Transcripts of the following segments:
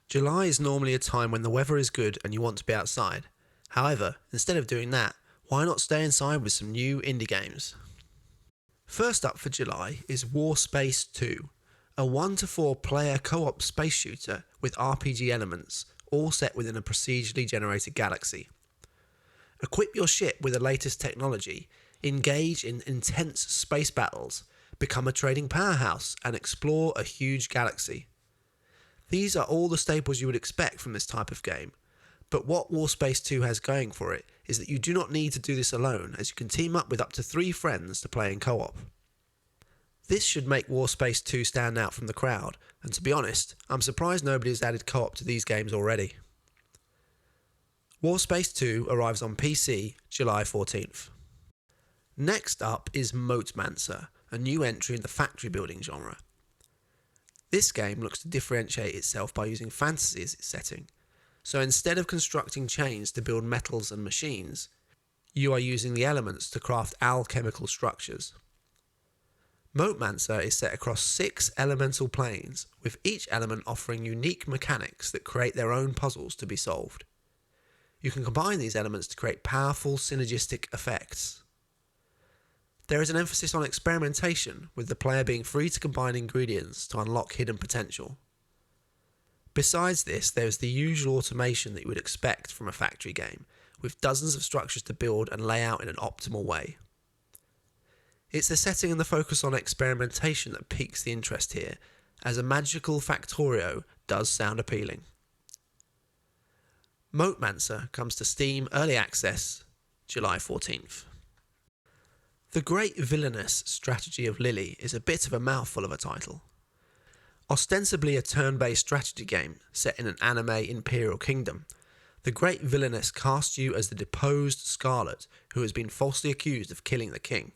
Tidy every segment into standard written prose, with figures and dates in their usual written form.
July is normally a time when the weather is good and you want to be outside. However, instead of doing that, why not stay inside with some new indie games? First up for July is Warspace 2, a 1 to 4 player co-op space shooter with RPG elements, all set within a procedurally generated galaxy. Equip your ship with the latest technology, engage in intense space battles, become a trading powerhouse, and explore a huge galaxy. These are all the staples you would expect from this type of game, but what Warspace 2 has going for it is that you do not need to do this alone, as you can team up with up to 3 friends to play in co-op. This should make Warspace 2 stand out from the crowd, and to be honest, I'm surprised nobody has added co-op to these games already. Warspace 2 arrives on PC July 14th. Next up is MoteMancer, a new entry in the factory building genre. This game looks to differentiate itself by using fantasy as its setting, so instead of constructing chains to build metals and machines, you are using the elements to craft alchemical structures. MoteMancer is set across 6 elemental planes, with each element offering unique mechanics that create their own puzzles to be solved. You can combine these elements to create powerful synergistic effects. There is an emphasis on experimentation, with the player being free to combine ingredients to unlock hidden potential. Besides this, there is the usual automation that you would expect from a factory game, with dozens of structures to build and lay out in an optimal way. It's the setting and the focus on experimentation that piques the interest here, as a magical Factorio does sound appealing. MoteMancer comes to Steam Early Access July 14th. The Great Villainess Strategy of Lily is a bit of a mouthful of a title. Ostensibly a turn-based strategy game set in an anime imperial kingdom, the Great Villainess casts you as the deposed Scarlet who has been falsely accused of killing the king.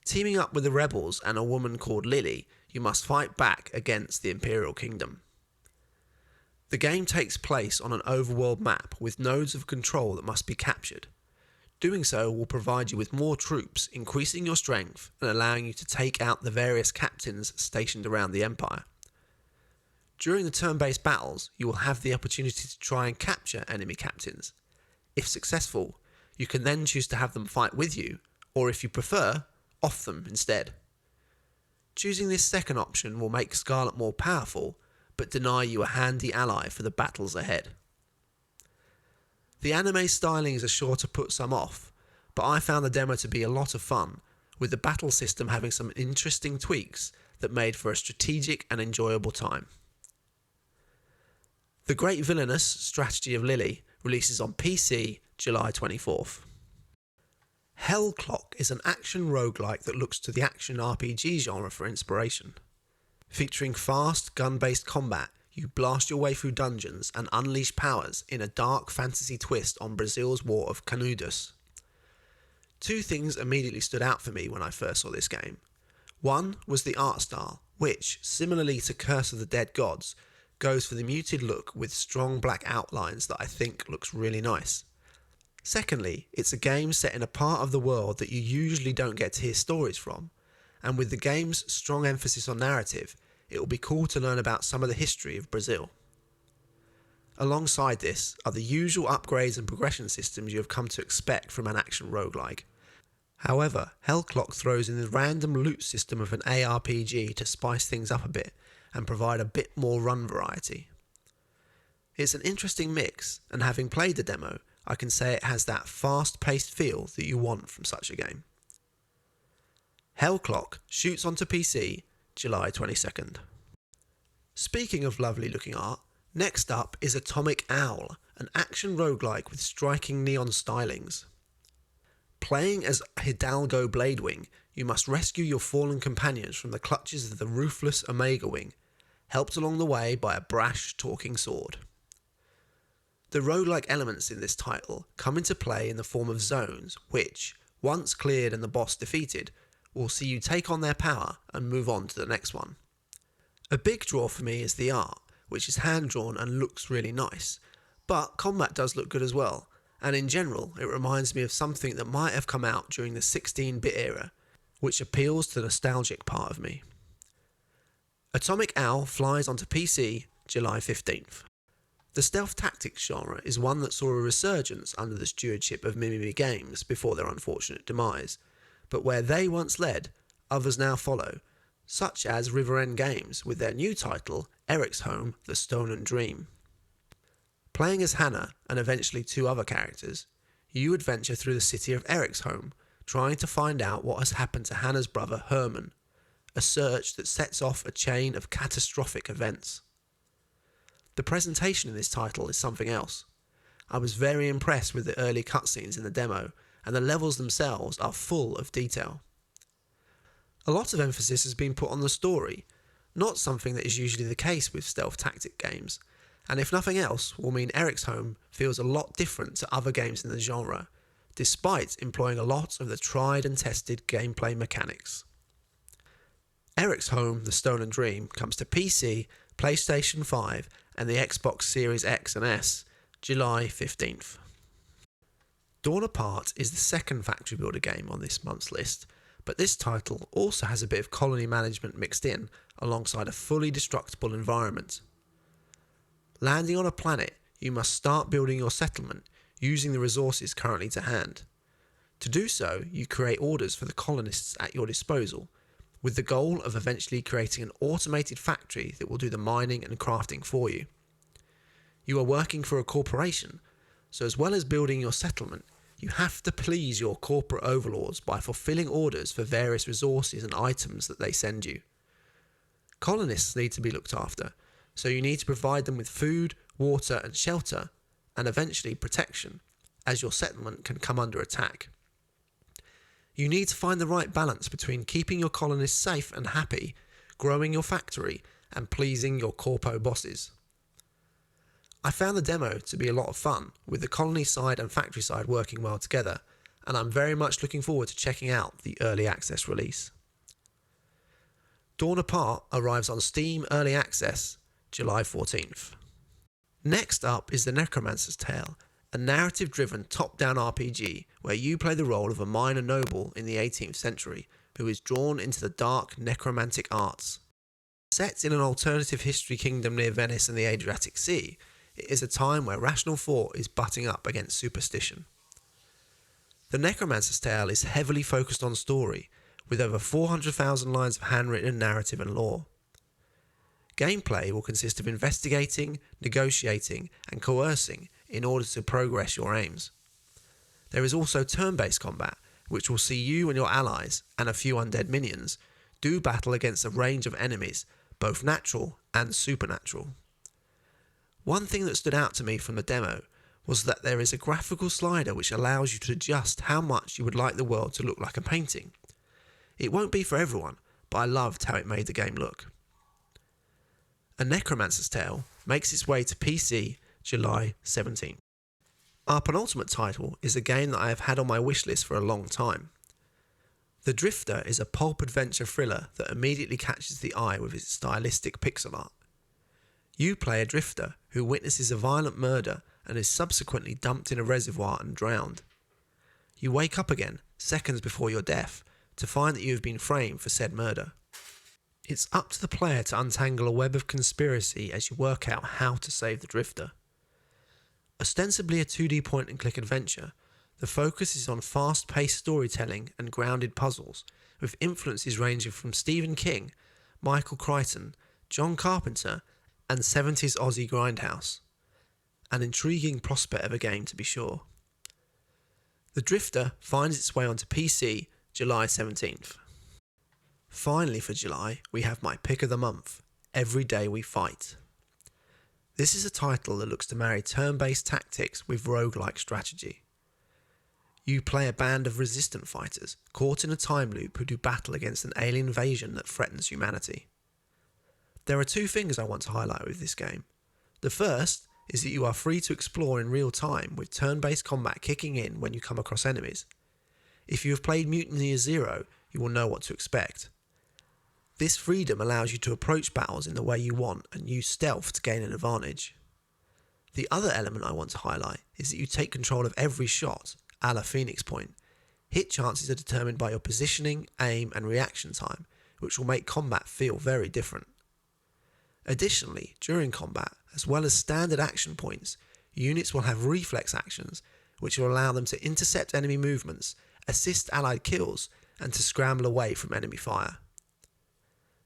Teaming up with the rebels and a woman called Lily, you must fight back against the imperial kingdom. The game takes place on an overworld map with nodes of control that must be captured. Doing so will provide you with more troops, increasing your strength and allowing you to take out the various captains stationed around the Empire. During the turn-based battles, you will have the opportunity to try and capture enemy captains. If successful, you can then choose to have them fight with you, or if you prefer, off them instead. Choosing this second option will make Scarlet more powerful, but deny you a handy ally for the battles ahead. The anime stylings are sure to put some off, but I found the demo to be a lot of fun, with the battle system having some interesting tweaks that made for a strategic and enjoyable time. The Great Villainous Strategy of Lily releases on PC July 24th. Hellclock is an action roguelike that looks to the action RPG genre for inspiration. Featuring fast, gun-based combat, you blast your way through dungeons and unleash powers in a dark fantasy twist on Brazil's War of Canudos. 2 things immediately stood out for me when I first saw this game. One was the art style, which, similarly to Curse of the Dead Gods, goes for the muted look with strong black outlines that I think looks really nice. Secondly, it's a game set in a part of the world that you usually don't get to hear stories from, and with the game's strong emphasis on narrative, it will be cool to learn about some of the history of Brazil. Alongside this are the usual upgrades and progression systems you have come to expect from an action roguelike. However, Hellclock throws in the random loot system of an ARPG to spice things up a bit and provide a bit more run variety. It's an interesting mix, and having played the demo, I can say it has that fast-paced feel that you want from such a game. Hellclock shoots onto PC July 22nd. Speaking of lovely looking art, next up is Atomic Owl, an action roguelike with striking neon stylings. Playing as Hidalgo Bladewing, you must rescue your fallen companions from the clutches of the ruthless Omega Wing, helped along the way by a brash talking sword. The roguelike elements in this title come into play in the form of zones which, once cleared and the boss defeated, will see you take on their power and move on to the next one. A big draw for me is the art, which is hand-drawn and looks really nice, but combat does look good as well, and in general it reminds me of something that might have come out during the 16-bit era, which appeals to the nostalgic part of me. Atomic Owl flies onto PC July 15th. The stealth tactics genre is one that saw a resurgence under the stewardship of Mimimi Games before their unfortunate demise, but where they once led, others now follow, such as River End Games with their new title, Eriksholm, The Stolen Dream. Playing as Hannah and eventually 2 other characters, you adventure through the city of Eriksholm, trying to find out what has happened to Hannah's brother Herman, a search that sets off a chain of catastrophic events. The presentation in this title is something else. I was very impressed with the early cutscenes in the demo, and the levels themselves are full of detail. A lot of emphasis has been put on the story, not something that is usually the case with stealth tactic games, and if nothing else will mean Eriksholm feels a lot different to other games in the genre, despite employing a lot of the tried and tested gameplay mechanics. Eriksholm, The Stolen Dream comes to PC, PlayStation 5 and the Xbox Series X and S, July 15th. Dawn Apart is the second factory builder game on this month's list, but this title also has a bit of colony management mixed in alongside a fully destructible environment. Landing on a planet, you must start building your settlement using the resources currently to hand. To do so, you create orders for the colonists at your disposal, with the goal of eventually creating an automated factory that will do the mining and crafting for you. You are working for a corporation, so as well as building your settlement, you have to please your corporate overlords by fulfilling orders for various resources and items that they send you. Colonists need to be looked after, so you need to provide them with food, water and shelter, and eventually protection, as your settlement can come under attack. You need to find the right balance between keeping your colonists safe and happy, growing your factory, and pleasing your corpo bosses. I found the demo to be a lot of fun, with the colony side and factory side working well together, and I'm very much looking forward to checking out the early access release. Dawn Apart arrives on Steam Early Access, July 14th. Next up is The Necromancer's Tale, a narrative-driven top-down RPG where you play the role of a minor noble in the 18th century who is drawn into the dark necromantic arts. Set in an alternative history kingdom near Venice and the Adriatic Sea, it is a time where rational thought is butting up against superstition. The Necromancer's Tale is heavily focused on story, with over 400,000 lines of handwritten narrative and lore. Gameplay will consist of investigating, negotiating, and coercing in order to progress your aims. There is also turn-based combat, which will see you and your allies, and a few undead minions, do battle against a range of enemies, both natural and supernatural. One thing that stood out to me from the demo was that there is a graphical slider which allows you to adjust how much you would like the world to look like a painting. It won't be for everyone, but I loved how it made the game look. A Necromancer's Tale makes its way to PC July 17th. Our penultimate title is a game that I have had on my wishlist for a long time. The Drifter is a pulp adventure thriller that immediately catches the eye with its stylistic pixel art. You play a drifter who witnesses a violent murder and is subsequently dumped in a reservoir and drowned. You wake up again, seconds before your death, to find that you have been framed for said murder. It's up to the player to untangle a web of conspiracy as you work out how to save the drifter. Ostensibly a 2D point-and-click adventure, the focus is on fast-paced storytelling and grounded puzzles, with influences ranging from Stephen King, Michael Crichton, John Carpenter, and 70s Aussie grindhouse. An intriguing prospect of a game to be sure. The Drifter finds its way onto PC July 17th. Finally for July, we have my pick of the month, Every Day We Fight. This is a title that looks to marry turn-based tactics with roguelike strategy. You play a band of resistant fighters caught in a time loop who do battle against an alien invasion that threatens humanity. There are 2 things I want to highlight with this game. The first is that you are free to explore in real time with turn-based combat kicking in when you come across enemies. If you have played Mutineer Zero, you will know what to expect. This freedom allows you to approach battles in the way you want and use stealth to gain an advantage. The other element I want to highlight is that you take control of every shot, a la Phoenix Point. Hit chances are determined by your positioning, aim and reaction time, which will make combat feel very different. Additionally, during combat, as well as standard action points, units will have reflex actions which will allow them to intercept enemy movements, assist allied kills, and to scramble away from enemy fire.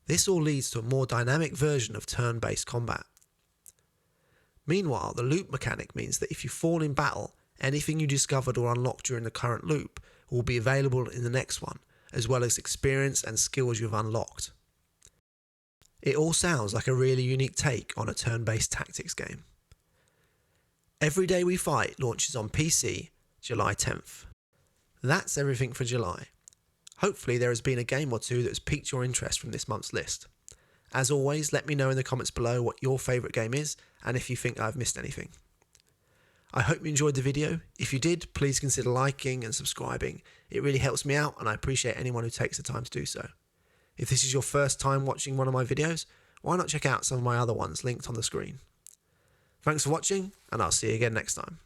This all leads to a more dynamic version of turn-based combat. Meanwhile, the loop mechanic means that if you fall in battle, anything you discovered or unlocked during the current loop will be available in the next one, as well as experience and skills you've unlocked. It all sounds like a really unique take on a turn-based tactics game. Every Day We Fight launches on PC July 10th. That's everything for July. Hopefully there has been a game or two that has piqued your interest from this month's list. As always, let me know in the comments below what your favourite game is and if you think I've missed anything. I hope you enjoyed the video. If you did, please consider liking and subscribing. It really helps me out and I appreciate anyone who takes the time to do so. If this is your first time watching one of my videos, why not check out some of my other ones linked on the screen. Thanks for watching and I'll see you again next time.